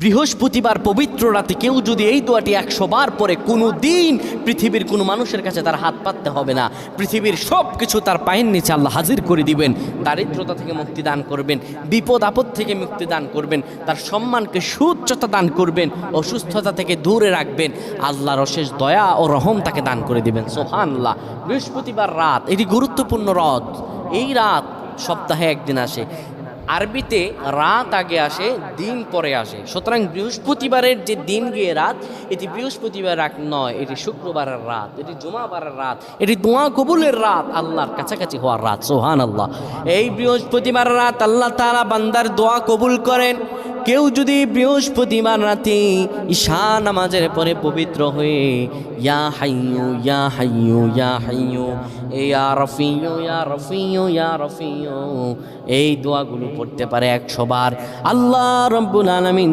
বৃহস্পতিবার পবিত্র রাতে কেউ যদি এই দোয়াটি 100 বার পরে কোনো দিন পৃথিবীর কোনো মানুষের কাছে তার হাত পাততে হবে না। পৃথিবীর সব কিছু তার পায়ের নিচে আল্লাহ হাজির করে দিবেন। দারিদ্রতা থেকে মুক্তি দান করবেন, বিপদ আপদ থেকে মুক্তি দান করবেন, তার সম্মানকে সুউচ্চতা দান করবেন, অসুস্থতা থেকে দূরে রাখবেন। আল্লাহর অশেষ দয়া ও রহম তাকে দান করে দিবেন। সুবহানাল্লাহ। বৃহস্পতিবার রাত এটি গুরুত্বপূর্ণ রাত। এই রাত সপ্তাহে একদিন আসে। আরবিতে রাত আগে আসে, দিন পরে আসে। সুতরাং বৃহস্পতিবারের যে দিন গিয়ে রাত, এটি বৃহস্পতিবার রাত নয়, এটি শুক্রবারের রাত, এটি জুমাবারের রাত, এটি দোয়া কবুলের রাত, আল্লাহর কাছাকাছি হওয়ার রাত। সুবহানাল্লাহ। এই বৃহস্পতিবার রাত আল্লাহ তাআলা বান্দার দোয়া কবুল করেন। কেউ যদি বৃহস্পতিবার রাতে ঈশা নামাজের পরে পবিত্র হয়ে ইয়া হাইয়ু ইয়া হাইয়ু ইয়া হাইয়ু ইয়া রফিয়ু ইয়া রফিয়ু ইয়া রফিয়ু এই দোয়াগুলো পড়তে পারে 100 বার, আল্লাহ রাব্বুল আলামিন